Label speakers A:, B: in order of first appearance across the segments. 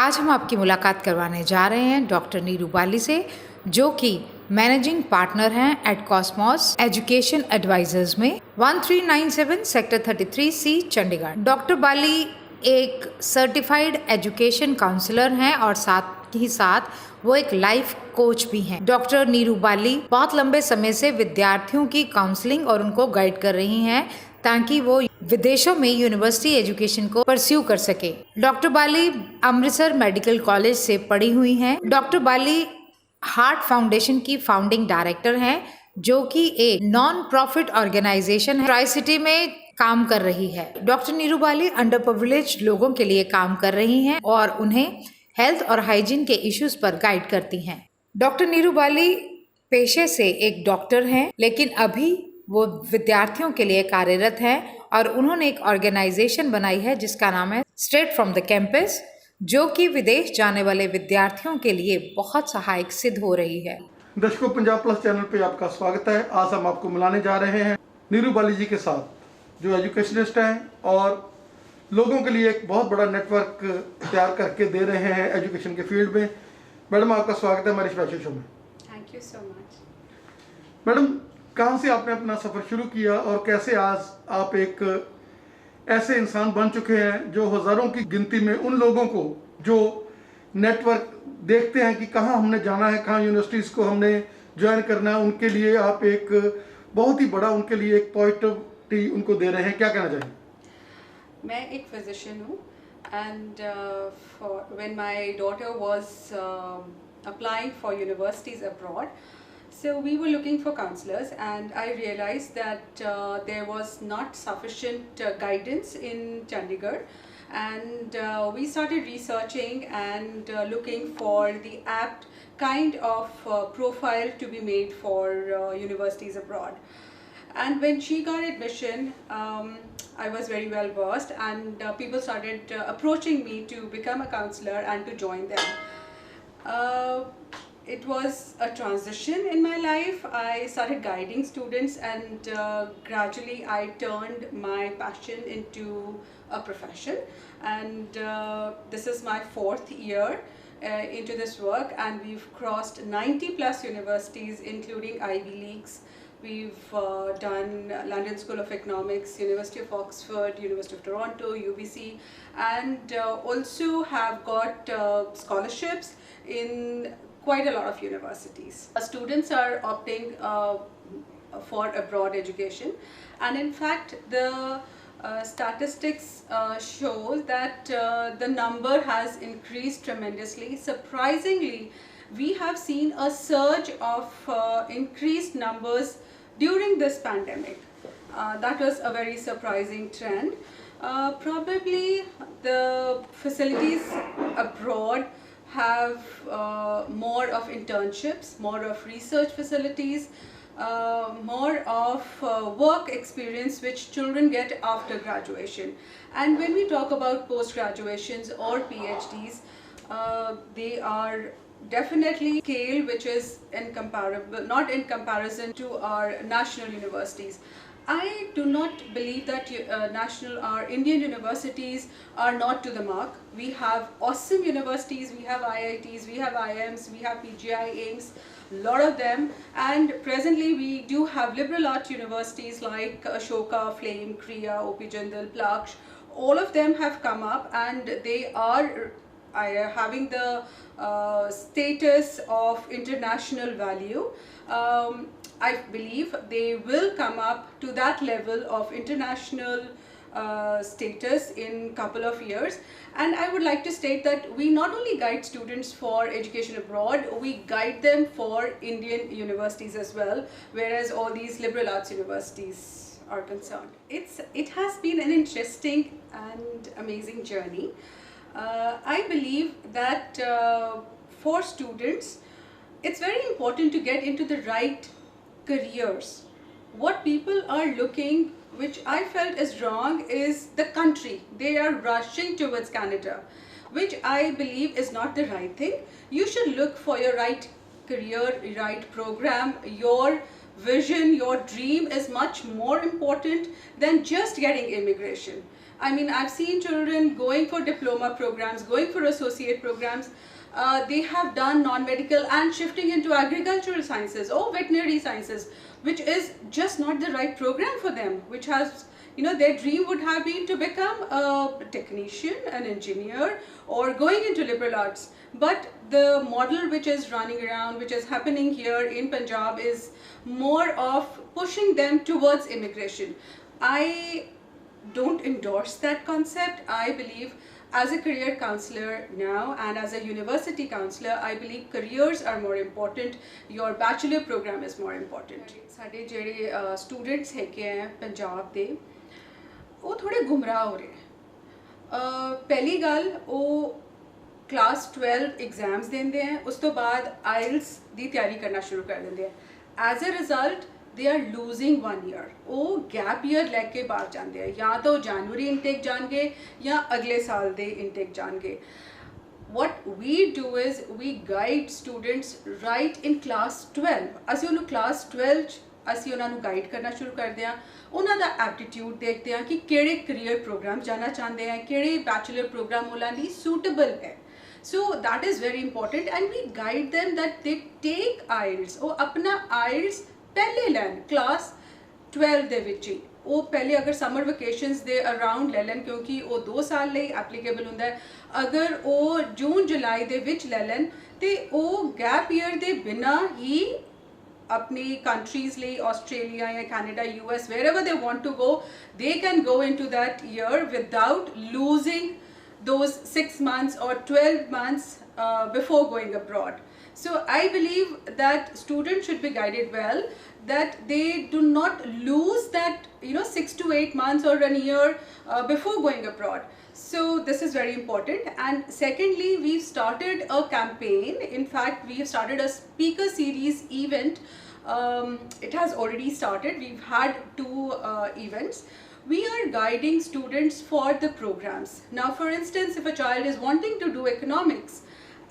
A: आज हम आपकी मुलाकात करवाने जा रहे हैं डॉक्टर नीरू बाली से, जो कि मैनेजिंग पार्टनर हैं एट कॉस्मोस एजुकेशन एडवाइजर्स में 1397 सेक्टर 33C चंडीगढ़। डॉक्टर बाली एक सर्टिफाइड एजुकेशन काउंसलर हैं और साथ ही साथ वो एक लाइफ कोच भी हैं। डॉक्टर नीरू बाली बहुत लंबे समय से विद्यार्थियों की काउंसलिंग और उनको गाइड कर रही हैं ताकि वो विदेशों में यूनिवर्सिटी एजुकेशन को परस्यू कर सके। डॉक्टर बाली अमृतसर मेडिकल कॉलेज से पढ़ी हुई हैं। डॉक्टर बाली हार्ट फाउंडेशन की फाउंडिंग डायरेक्टर हैं, जो कि एक नॉन प्रॉफिट ऑर्गेनाइजेशन है, ट्राई सिटी में काम कर रही है। डॉक्टर नीरू बाली अंडर प्रिविलेज्ड लोगों के लिए काम कर रही हैं और उन्हें हेल्थ और हाइजीन के इश्यूज पर गाइड करती हैं। डॉक्टर नीरू बाली पेशे से एक डॉक्टर हैं, लेकिन अभी वो विद्यार्थियों के लिए कार्यरत हैं और उन्होंने एक ऑर्गेनाइजेशन बनाई है जिसका नाम है स्ट्रेट फ्रॉम द कैंपस, जो कि विदेश जाने वाले विद्यार्थियों के लिए बहुत सहायक सिद्ध हो रही है।
B: दर्शकों, पंजाब प्लस चैनल पे आपका स्वागत है। आज हम आपको मिलाने जा रहे हैं नीरू बाली जी के साथ, जो एजुकेशनिस्ट हैं और लोगों के लिए एक बहुत बड़ा नेटवर्क तैयार करके दे रहे हैं एजुकेशन के फील्ड में। मैडम, आपका स्वागत है हमारे स्पेशल शो में।
C: Thank you so much.
B: Madam, कहाँ से आपने अपना सफ़र शुरू किया और कैसे आज आप एक ऐसे इंसान बन चुके हैं जो हज़ारों की गिनती में उन लोगों को जो नेटवर्क देखते हैं कि कहाँ हमने जाना है, कहाँ यूनिवर्सिटीज़ को हमने ज्वाइन करना है, उनके लिए आप एक बहुत ही बड़ा उनके लिए एक पॉजिटिविटी उनको दे रहे हैं। क्या कहना चाहिए?
C: मैं एक फिजिशियन हूँ and when my daughter was applying for universities abroad, so we were looking for counselors and I realized that there was not sufficient guidance in Chandigarh, and we started researching and looking for the apt kind of profile to be made for universities abroad. And when she got admission, I was very well versed and people started approaching me to become a counselor and to join them. It was a transition in my life. I started guiding students and gradually I turned my passion into a profession, and this is my 4th year into this work, and we've crossed 90 plus universities including Ivy Leagues. We've done London School of Economics, University of Oxford, University of Toronto, UBC, and also have got scholarships in quite a lot of universities. Students are opting for abroad education, and in fact the statistics show that the number has increased tremendously. Surprisingly, we have seen a surge of increased numbers during this pandemic. That was a very surprising trend. Probably the facilities abroad have more of internships, more of research facilities, more of work experience which children get after graduation. And when we talk about post graduations or PhDs, they are definitely scale which is incomparable, not in comparison to our national universities. I do not believe that our Indian universities are not to the mark. We have awesome universities, we have IITs, we have IIMs, we have PGI, AIMS, a lot of them, and presently we do have liberal arts universities like Ashoka, Flame, Kriya, OP Jindal, Plaksh. All of them have come up and they are having the status of international value. I believe they will come up to that level of international status in couple of years. And I would like to state that we not only guide students for education abroad, we guide them for Indian universities as well, whereas all these liberal arts universities are concerned. It has been an interesting and amazing journey. I believe that for students, it's very important to get into the right careers. What people are looking, which I felt is wrong, is the country. They are rushing towards Canada, which I believe is not the right thing. You should look for your right career, right program. Your vision, your dream is much more important than just getting immigration. I mean, I've seen children going for diploma programs, going for associate programs. They have done non-medical and shifting into agricultural sciences or veterinary sciences, which is just not the right program for them, which has, you know, their dream would have been to become a technician, an engineer, or going into liberal arts. But the model which is running around, which is happening here in Punjab, is more of pushing them towards immigration. I don't endorse that concept. I believe, as a career counselor now and as a university counselor, I believe careers are more important. Your bachelor program is more important. ਸਾਡੇ ਜਿਹੜੇ students ਹੈਗੇ ਆ ਪੰਜਾਬ ਦੇ, ਉਹ ਥੋੜੇ ਗੁੰਮਰਾਹ ਹੋ ਰਹੇ। ਪਹਿਲੀ ਗੱਲ, ਉਹ क्लास 12 एग्जाम्स देंदे हैं, उस तो बाद IELTS ਦੀ ਤਿਆਰੀ ਕਰਨਾ ਸ਼ੁਰੂ ਕਰ ਦਿੰਦੇ ਆ। As a result they are losing 1 year। ਉਹ ਗੈਪ ਈਅਰ ਲੈ ਕੇ ਬਾਹਰ ਜਾਂਦੇ ਆ, ਜਾਂ ਤਾਂ ਜਨਵਰੀ ਇਨਟੇਕ ਜਾਣਗੇ ਜਾਂ ਅਗਲੇ ਸਾਲ ਦੇ ਇਨਟੇਕ ਜਾਣਗੇ। what we do is we guide students right in class 12। ਅਸੀਂ ਉਹਨੂੰ class 12 'ਚ ਅਸੀਂ ਉਹਨਾਂ ਨੂੰ ਗਾਈਡ ਕਰਨਾ ਸ਼ੁਰੂ ਕਰਦੇ ਹਾਂ। ਉਹਨਾਂ ਦਾ ਐਪਟੀਟਿਊਡ ਦੇਖਦੇ ਹਾਂ ਕਿ ਕਿਹੜੇ ਕਰੀਅਰ ਪ੍ਰੋਗਰਾਮ ਜਾਣਾ ਚਾਹੁੰਦੇ ਆ, ਕਿਹੜੇ ਬੈਚਲਰ ਪ੍ਰੋਗਰਾਮ ਉਹਨਾਂ ਲਈ ਸੂਟੇਬਲ ਹੈ। So that is very important, and we guide them that they take IELTS। ਉਹ ਆਪਣਾ IELTS ਪਹਿਲੇ ਲੈਣ ਕਲਾਸ 12 ਦੇ ਵਿੱਚ ਹੀ। ਉਹ ਪਹਿਲੇ ਅਗਰ ਸਮਰ ਵਕੇਸ਼ਨਸ ਦੇ ਅਰਾਊਂਡ ਲੈ ਲੈਣ, ਕਿਉਂਕਿ ਉਹ 2 ਸਾਲ ਲਈ ਐਪਲੀਕੇਬਲ ਹੁੰਦਾ ਹੈ। ਅਗਰ ਉਹ ਜੂਨ ਜੁਲਾਈ ਦੇ ਵਿੱਚ ਲੈ ਲੈਣ ਤੇ ਉਹ ਗੈਪ ਈਅਰ ਦੇ ਬਿਨਾਂ ਹੀ अपनी countries ਲਈ Australia या Canada, US, wherever they want to go, they can go into that year without losing those 6 months or 12 months before going abroad. So I believe that students should be guided well, that they do not lose that 6 to 8 months or a year before going abroad. So this is very important. And secondly, we've started a campaign. In fact, we've started a speaker series event. It has already started. We've had 2 events. We are guiding students for the programs. Now, for instance, if a child is wanting to do economics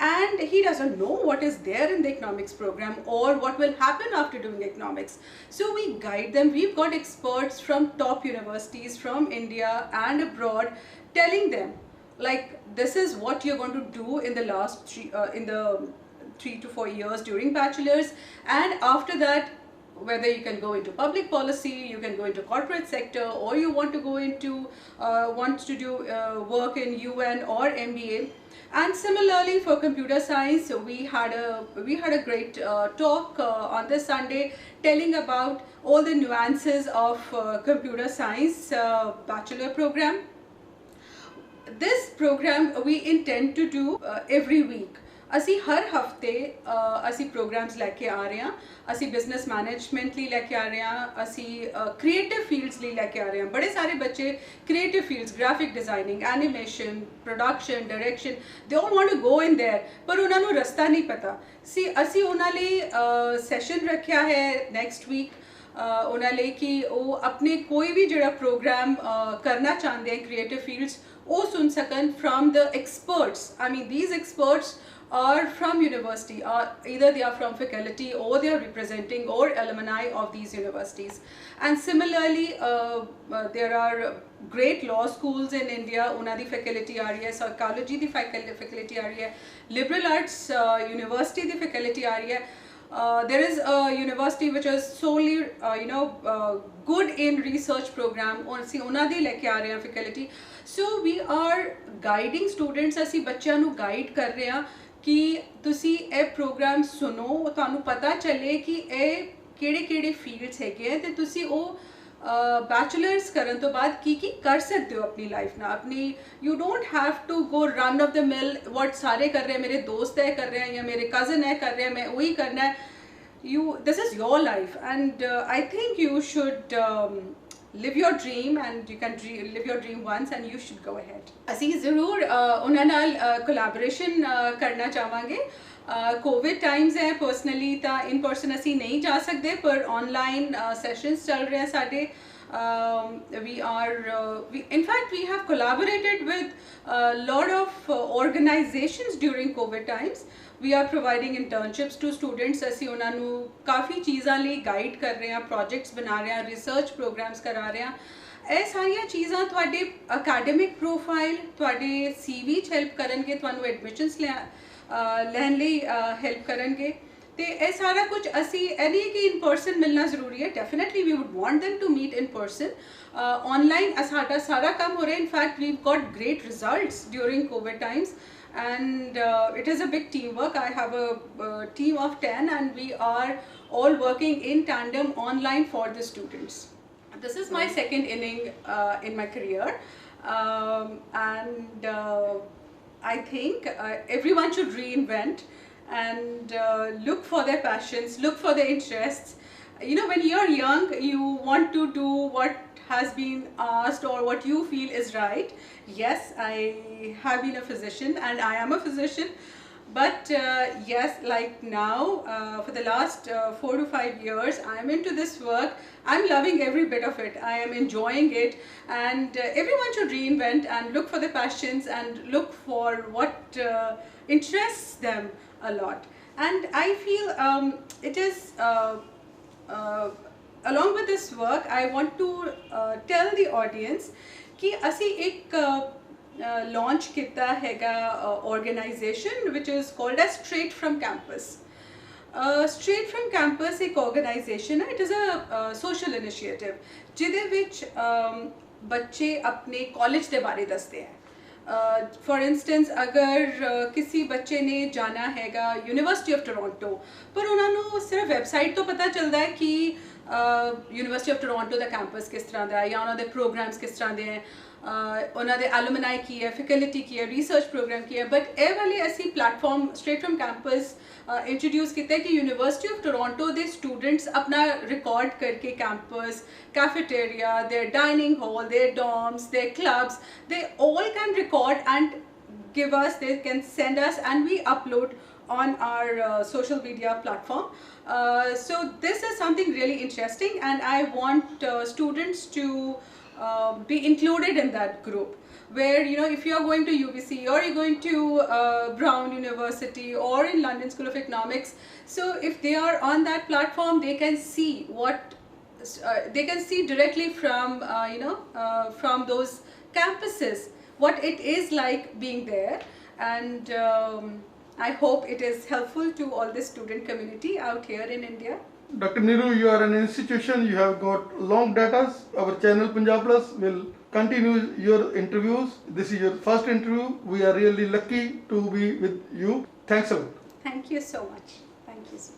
C: and he doesn't know what is there in the economics program or what will happen after doing economics, so we guide them. We've got experts from top universities from India and abroad telling them, like, this is what you're going to do in the last 3 to 4 years during bachelor's, and after that, whether you can go into public policy, you can go into corporate sector, or you want to go into do work in UN or MBA. And similarly for computer science, we had a great talk on this Sunday telling about all the nuances of computer science bachelor program. This program we intend to do every week. ਅਸੀਂ ਹਰ ਹਫਤੇ ਅਸੀਂ programs ਲੈ ਕੇ ਆ ਰਹੇ ਹਾਂ। ਅਸੀਂ business management ਲਈ ਲੈ ਕੇ ਆ ਰਹੇ ਹਾਂ, ਅਸੀਂ ਕ੍ਰੀਏਟਿਵ ਫੀਲਡਸ ਲਈ ਲੈ ਕੇ ਆ ਰਹੇ ਹਾਂ। ਬੜੇ ਸਾਰੇ ਬੱਚੇ creative fields, graphic designing, animation, production, direction, they all want to go in there, ਪਰ ਉਹਨਾਂ ਨੂੰ ਰਸਤਾ ਨਹੀਂ ਪਤਾ ਸੀ। ਅਸੀਂ ਉਹਨਾਂ ਲਈ ਸੈਸ਼ਨ ਰੱਖਿਆ ਹੈ ਨੈਕਸਟ ਵੀਕ, ਉਹਨਾਂ ਲਈ ਕਿ ਉਹ ਆਪਣੇ ਕੋਈ ਵੀ ਜਿਹੜਾ ਪ੍ਰੋਗਰਾਮ ਕਰਨਾ ਚਾਹੁੰਦੇ ਹੈ ਕ੍ਰੀਏਟਿਵ ਫੀਲਡਸ, ਉਹ ਸੁਣ ਸਕਣ from the experts. I mean, these experts are from university, or either they are from faculty or they are representing or alumni of these universities. And similarly, there are great law schools in India. ਉਹਨਾਂ ਦੀ faculty ਆ ਰਹੀ ਹੈ, psychology ਦੀ faculty ਆ ਰਹੀ ਹੈ, liberal arts university ਦੀ faculty ਆ ਰਹੀ ਹੈ. There is a university which is solely good in research program, or ਅਸੀਂ ਉਹਨਾਂ ਦੀ ਲੈ ਕੇ ਆ ਰਹੇ ਹਾਂ faculty. So we are guiding students, ਅਸੀਂ ਬੱਚਿਆਂ ਨੂੰ guide ਕਰ ਰਹੇ ਹਾਂ ਕਿ ਤੁਸੀਂ ਇਹ ਪ੍ਰੋਗਰਾਮ ਸੁਣੋ, ਤੁਹਾਨੂੰ ਪਤਾ ਚੱਲੇ ਕਿ ਇਹ ਕਿਹੜੇ ਫੀਲਡਸ ਹੈਗੇ ਆ ਤੇ ਤੁਸੀਂ ਉਹ ਬੈਚਲਰਸ ਕਰਨ ਤੋਂ ਬਾਅਦ ਕੀ ਕਰ ਸਕਦੇ ਹੋ ਆਪਣੀ ਲਾਈਫ ਨਾਲ। ਆਪਣੀ you don't have to go run of the mill what ਸਾਰੇ ਕਰ ਰਹੇ, ਮੇਰੇ ਦੋਸਤ ਇਹ ਕਰ ਰਹੇ हैं ਜਾਂ ਮੇਰੇ ਕਜ਼ਨ ਇਹ ਕਰ ਰਹੇ, ਮੈਂ ਉਹੀ ਕਰਨਾ ਹੈ। this is your life, and I think you should live your dream, and you can live your dream once, and you should go ahead. ਅਸੀਂ ਜ਼ਰੂਰ ਉਹਨਾਂ ਨਾਲ ਕੋਲੈਬੋਰੇਸ਼ਨ ਕਰਨਾ ਚਾਹਾਂਗੇ। ਕੋਵਿਡ ਟਾਈਮਸ ਹੈ, ਪਰਸਨਲੀ ਤਾਂ ਇਨ ਪਰਸਨ ਅਸੀਂ ਨਹੀਂ ਜਾ ਸਕਦੇ, ਪਰ ਆਨਲਾਈਨ ਸੈਸ਼ਨਸ ਚੱਲ ਰਹੇ ਆ ਸਾਡੇ। In fact, we have collaborated with a lot of organizations during COVID times. We are providing internships to students. ਅਸੀਂ ਉਹਨਾਂ ਨੂੰ ਕਾਫੀ ਚੀਜ਼ਾਂ ਲਈ ਗਾਈਡ ਕਰ ਰਹੇ ਹਾਂ, ਪ੍ਰੋਜੈਕਟਸ ਬਣਾ ਰਹੇ ਹਾਂ, ਰਿਸਰਚ ਪ੍ਰੋਗਰਾਮਸ ਕਰਾ ਰਹੇ ਹਾਂ, ਇਹ ਸਾਰੀਆਂ ਚੀਜ਼ਾਂ ਤੁਹਾਡੇ ਅਕੈਡਮਿਕ ਪ੍ਰੋਫਾਈਲ, ਤੁਹਾਡੇ CV 'ਚ ਹੈਲਪ ਕਰਨਗੇ, ਤੁਹਾਨੂੰ ਐਡਮਿਸ਼ਨਸ ਲੈਣ ਲਈ ਹੈਲਪ ਕਰਨਗੇ। ਤੇ ਇਹ ਸਾਰਾ ਕੁਝ ਅਸੀਂ ਇਹ ਨਹੀਂ ਕਿ ਇਨ ਪਰਸਨ ਮਿਲਣਾ ਜ਼ਰੂਰੀ ਹੈ, definitely we would want them to meet in person. Online ਸਾਡਾ ਸਾਰਾ ਕੰਮ ਹੋ ਰਿਹਾ। In fact, we've got great results during COVID times, and it is a big teamwork. I have a team of 10 and we are all working in tandem online for the students. This is my second inning in my career, and I think everyone should reinvent and look for their passions, look for their interests. You know, when you're young, you want to do what has been asked or what you feel is right. Yes, I have been a physician and I am a physician, but yes, like now, for the last 4 to 5 years, I'm into this work. I'm loving every bit of it. I am enjoying it, and everyone should reinvent and look for their passions and look for what interests them a lot. And I feel it is along with this work, I want to tell the audience कि ਅਸੀਂ एक launch ਕੀਤਾ ਹੈਗਾ organization which is called as Straight from Campus. Straight from Campus एक organization है, it is a social initiative ਜਿਹਦੇ ਵਿੱਚ ਬੱਚੇ ਆਪਣੇ ਕਾਲਜ ਦੇ ਬਾਰੇ ਦੱਸਦੇ हैं. फॉर इंस्टेंस अगर किसी बच्चे ने जाना हैगा यूनिवर्सिटी ऑफ टोरंटो, पर उन्होंने सिर्फ वैबसाइट तो पता चलता है कि यूनिवर्सिटी ऑफ टोरंटो का कैंपस किस तरह का है या उन्होंने प्रोग्राम्स किस तरह के हैं, उन्होंने एलुमनाई की है, फैकल्टी की है, रिसर्च प्रोग्राम की है। बट ये वाले ऐसी platform straight from campus introduce किया है कि university of Toronto they students अपना रिकॉर्ड करके campus, cafeteria, their dining hall, their dorms, their clubs, they all can record and give us, they can send us, and we upload on our social media platform. So this is something really interesting, and I want students to be included in that group, where you know, if you are going to UBC or you're going to Brown University or in London School of Economics, so if they are on that platform, they can see what they can see directly from from those campuses what it is like being there. And I hope it is helpful to all the student community out here in India.
B: Dr. Neeru, you are an institution, you have got long data. Our channel Punjab Plus will continue your interviews. This is your first interview. We are really lucky to be with you. Thanks a lot.
C: Thank you so much. Thank you so much.